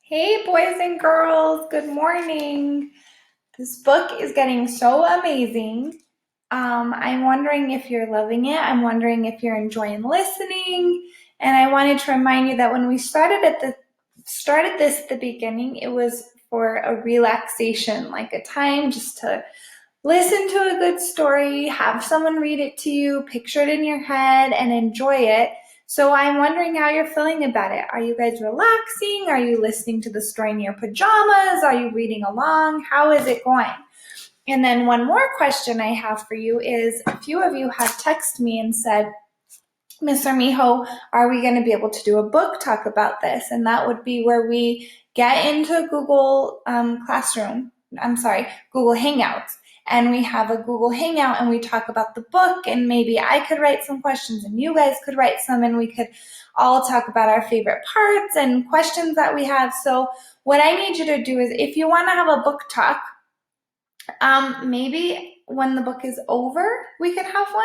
Hey, boys and girls, good morning. This book is getting so amazing. I'm wondering if you're loving it. I'm wondering if you're enjoying listening. And I wanted to remind you that when we started this at the beginning, it was for a relaxation, like a time just to listen to a good story, have someone read it to you, picture it in your head, and enjoy it. So I'm wondering how you're feeling about it. Are you guys relaxing? Are you listening to the story in your pajamas? Are you reading along? How is it going? And then one more question I have for you is a few of you have texted me and said, Mr. Miho, are we going to be able to do a book talk about this? And that would be where we get into Google Google Hangouts. And we have a Google Hangout and we talk about the book, and maybe I could write some questions and you guys could write some, and we could all talk about our favorite parts and questions that we have. So what I need you to do is, if you want to have a book talk, maybe when the book is over, we could have one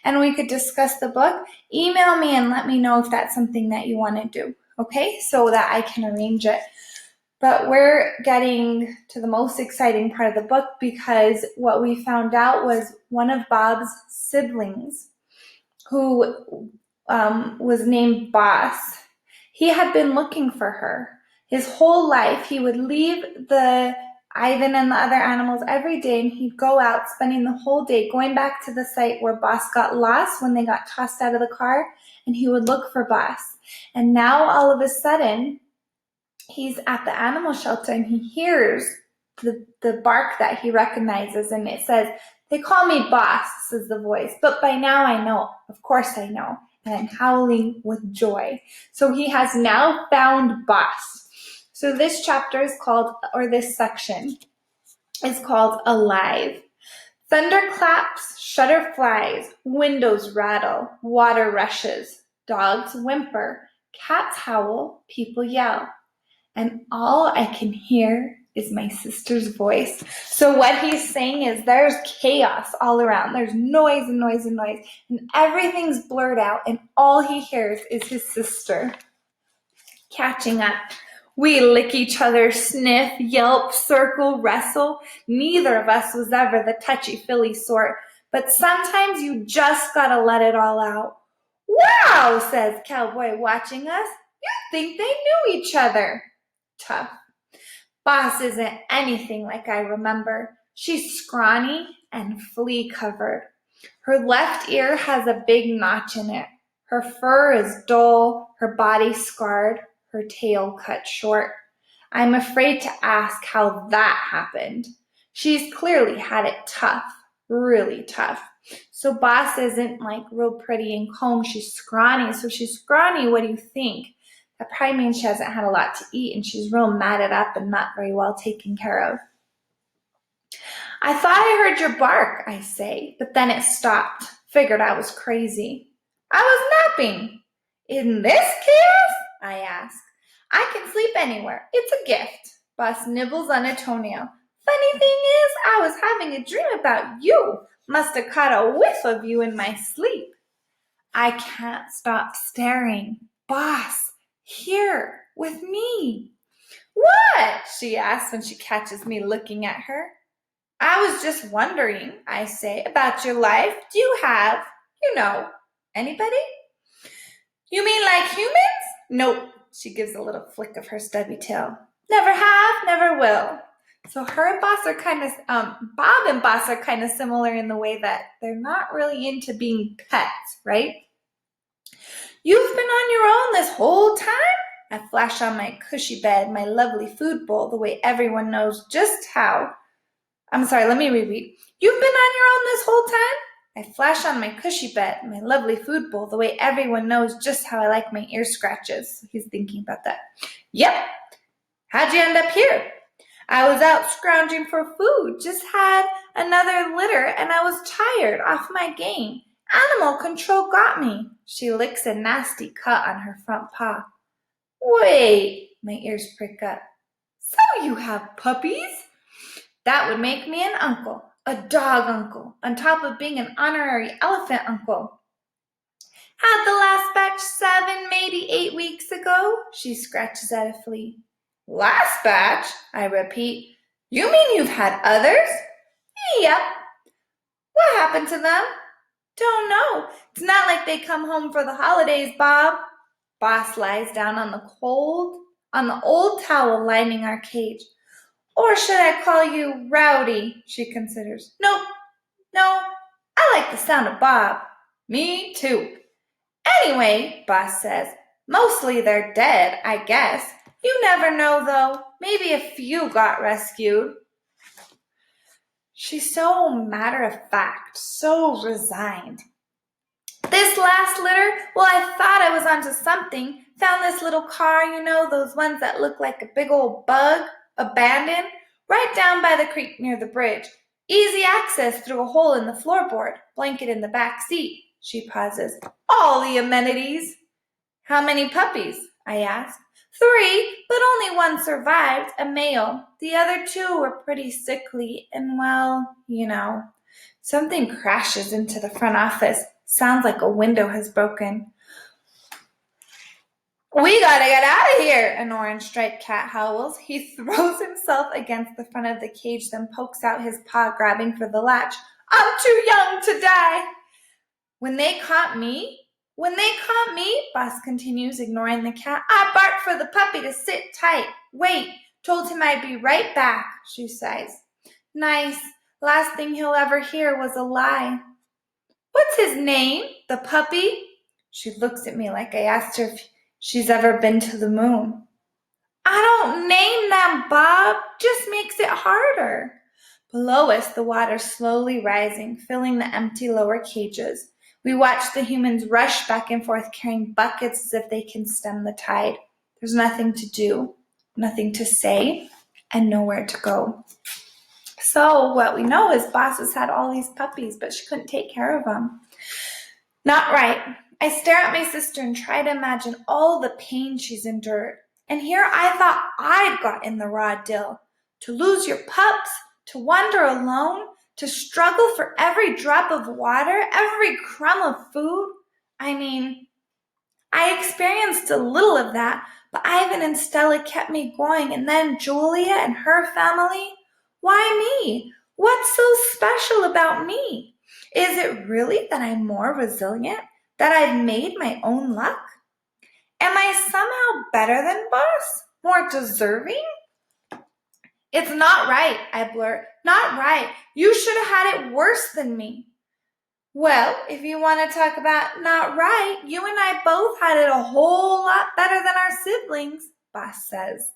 and we could discuss the book. Email me and let me know if that's something that you want to do, okay? So that I can arrange it. But we're getting to the most exciting part of the book, because what we found out was one of Bob's siblings, who was named Boss, he had been looking for her. His whole life, he would leave the Ivan and the other animals every day, and he'd go out, spending the whole day going back to the site where Boss got lost when they got tossed out of the car, and he would look for Boss. And now all of a sudden, he's at the animal shelter and he hears the bark that he recognizes, and it says, "They call me Boss," says the voice, "but by now I know, of course I know, and I'm howling with joy." So he has now found Boss. So this chapter is called, or this section is called Alive. Thunder claps, shutter flies, windows rattle, water rushes, dogs whimper, cats howl, people yell. And all I can hear is my sister's voice. So what he's saying is there's chaos all around. There's noise and noise and noise. And everything's blurred out. And all he hears is his sister catching up. We lick each other, sniff, yelp, circle, wrestle. Neither of us was ever the touchy-feely sort. But sometimes you just gotta let it all out. "Wow," says Cowboy, watching us. "You think they knew each other." Tough. Boss isn't anything like I remember. She's scrawny and flea covered. Her left ear has a big notch in it. Her fur is dull, her body scarred, her tail cut short. I'm afraid to ask how that happened. She's clearly had it tough, really tough. So Boss isn't like real pretty and combed. She's scrawny. So she's scrawny. What do you think? That probably means she hasn't had a lot to eat and she's real matted up and not very well taken care of. "I thought I heard your bark," I say, but then it stopped. Figured I was crazy. "I was napping." "In this chaos?" I ask. "I can sleep anywhere. It's a gift." Boss nibbles on a toenail. "Funny thing is, I was having a dream about you. Must have caught a whiff of you in my sleep." I can't stop staring. "Boss, here, with me." "What?" she asks when she catches me looking at her. "I was just wondering," I say, "about your life. Do you have, anybody?" "You mean like humans?" "Nope." She gives a little flick of her stubby tail. "Never have, never will." So her and Boss are Bob and Boss are kind of similar in the way that they're not really into being pets, right? "You've been on your own this whole time?" I flash on my cushy bed, my lovely food bowl, the way everyone knows just how. Let me repeat. "You've been on your own this whole time?" I flash on my cushy bed, my lovely food bowl, the way everyone knows just how I like my ear scratches. He's thinking about that. "Yep." "How'd you end up here?" "I was out scrounging for food, just had another litter, and I was tired, off my game. Animal control got me." She licks a nasty cut on her front paw. "Wait," my ears prick up. "So you have puppies?" That would make me an uncle, a dog uncle, on top of being an honorary elephant uncle. "Had the last batch 7, maybe 8 weeks ago." She scratches at a flea. Last batch, I repeat. You mean you've had others? Yep. What happened to them? Don't know. It's not like they come home for the holidays, Bob. Boss lies down on the old towel lining our cage. Or should I call you Rowdy? She considers. Nope, no, I like the sound of Bob. Me too. Anyway, Boss says, mostly they're dead, I guess. You never know, though. Maybe a few got rescued. She's so matter of fact, so resigned. This last litter, well, I thought I was onto something. Found this little car, those ones that look like a big old bug, abandoned, right down by the creek near the bridge. Easy access through a hole in the floorboard, blanket in the back seat. She pauses. All the amenities. How many puppies? I asked. 3, but only one survived, a male. The other 2 were pretty sickly, and well, something crashes into the front office. Sounds like a window has broken. We gotta get out of here, an orange-striped cat howls. He throws himself against the front of the cage, then pokes out his paw, grabbing for the latch. I'm too young to die. When they caught me, Boss continues, ignoring the cat, I barked for the puppy to sit tight. Wait, told him I'd be right back, she sighs. Nice. Last thing he'll ever hear was a lie. What's his name? The puppy? She looks at me like I asked her if she's ever been to the moon. I don't name them, Bob. Just makes it harder. Below us, the water slowly rising, filling the empty lower cages. We watch the humans rush back and forth carrying buckets as if they can stem the tide. There's nothing to do, nothing to say, and nowhere to go. So what we know is Boss has had all these puppies, but she couldn't take care of them. Not right. I stare at my sister and try to imagine all the pain she's endured. And here I thought I'd gotten the raw deal. To lose your pups, to wander alone, to struggle for every drop of water, every crumb of food. I experienced a little of that, but Ivan and Stella kept me going, and then Julia and her family. Why me? What's so special about me? Is it really that I'm more resilient? That I've made my own luck? Am I somehow better than Boss? More deserving? It's not right, I blurt. Not right. You should have had it worse than me. Well, if you want to talk about not right, you and I both had it a whole lot better than our siblings, Boss says.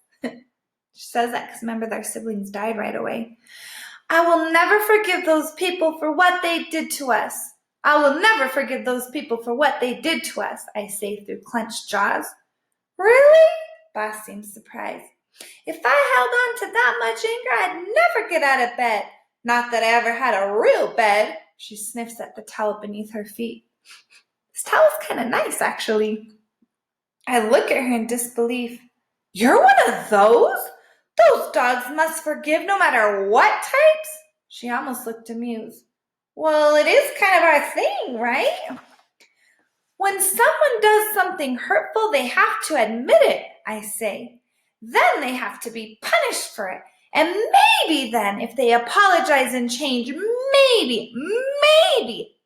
She says that because remember their siblings died right away. I will never forgive those people for what they did to us. I will never forgive those people for what they did to us, I say through clenched jaws. Really? Boss seems surprised. If I held on to that much anger, I'd never get out of bed. Not that I ever had a real bed. She sniffs at the towel beneath her feet. This towel's kind of nice, actually. I look at her in disbelief. You're one of those? Those dogs must forgive no matter what types? She almost looked amused. Well, it is kind of our thing, right? When someone does something hurtful, they have to admit it, I say. Then they have to be punished for it. And maybe then, if they apologize and change, maybe,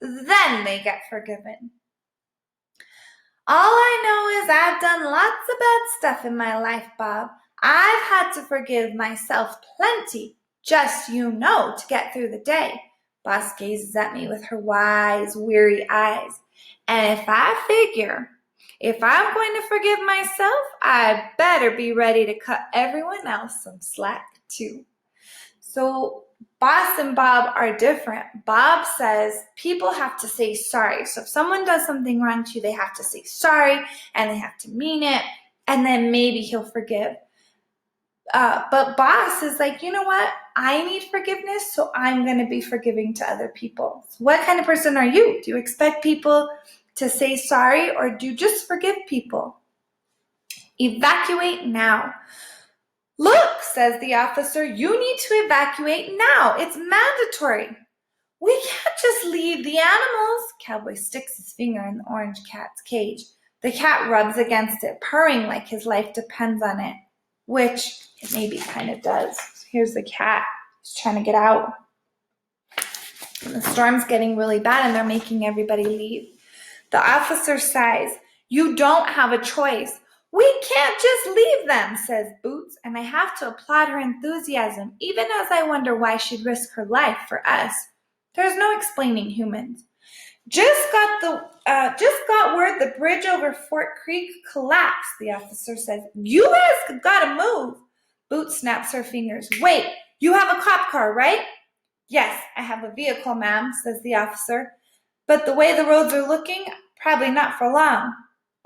then they get forgiven. All I know is I've done lots of bad stuff in my life, Bob. I've had to forgive myself plenty, just to get through the day. Boss gazes at me with her wise, weary eyes. And if I'm going to forgive myself, I better be ready to cut everyone else some slack too. So Boss and Bob are different. Bob says people have to say sorry. So if someone does something wrong to you, they have to say sorry and they have to mean it, and then maybe he'll forgive. But Boss is like, you know what? I need forgiveness, so I'm going to be forgiving to other people. So what kind of person are you? Do you expect people to say sorry, or do you just forgive people? Evacuate now. Look, says the officer, you need to evacuate now. It's mandatory. We can't just leave the animals. Cowboy sticks his finger in the orange cat's cage. The cat rubs against it, purring like his life depends on it. Which It maybe kind of does. Here's the cat. He's trying to get out. And the storm's getting really bad and they're making everybody leave. The officer sighs. You don't have a choice. We can't just leave them, says Boots, and I have to applaud her enthusiasm, even as I wonder why she'd risk her life for us. There's no explaining humans. Just got word the bridge over Fort Creek collapsed, the officer says. You guys gotta move. Boots snaps her fingers. Wait, you have a cop car, right? Yes, I have a vehicle, ma'am, says the officer. But the way the roads are looking, probably not for long.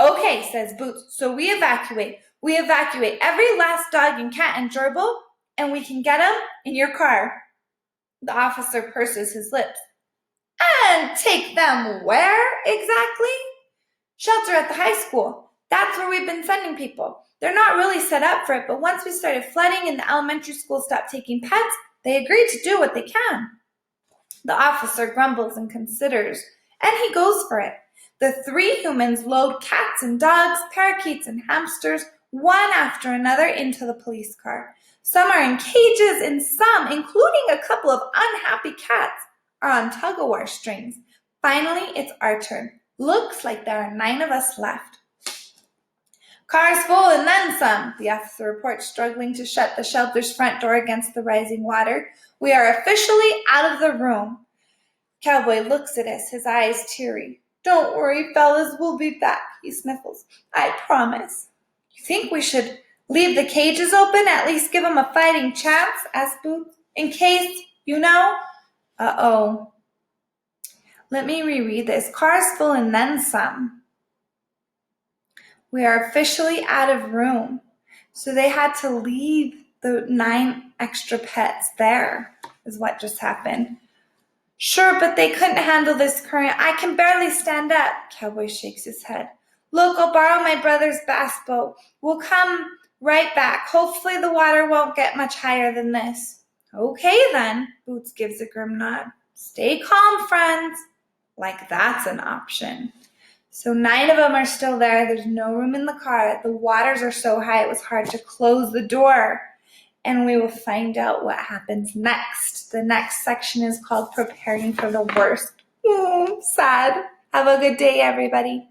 Okay, says Boots, so we evacuate. We evacuate every last dog and cat and gerbil, and we can get them in your car. The officer purses his lips. And take them where exactly? Shelter at the high school. That's where we've been sending people. They're not really set up for it, but once we started flooding and the elementary school stopped taking pets, they agreed to do what they can. The officer grumbles and considers, and he goes for it. The three humans load cats and dogs, parakeets and hamsters, one after another, into the police car. Some are in cages, and some, including a couple of unhappy cats, are on tug-of-war strings. Finally, it's our turn. Looks like there are 9 of us left. Car's full and then some, the officer reports, struggling to shut the shelter's front door against the rising water. We are officially out of the room. Cowboy looks at us, his eyes teary. Don't worry, fellas, we'll be back, he sniffles. I promise. You think we should leave the cages open, at least give them a fighting chance, asked Boots, in case, you know? Uh-oh. Let me reread this. Car's full and then some. We are officially out of room. So they had to leave the 9 extra pets there, is what just happened. Sure, but they couldn't handle this current. I can barely stand up. Cowboy shakes his head. Look, I'll borrow my brother's bass boat. We'll come right back. Hopefully the water won't get much higher than this. Okay then, Boots gives a grim nod. Stay calm, friends. Like that's an option. So 9 of them are still there. There's no room in the car. The waters are so high it was hard to close the door. And we will find out what happens next. The next section is called Preparing for the Worst. Sad. Have a good day, everybody.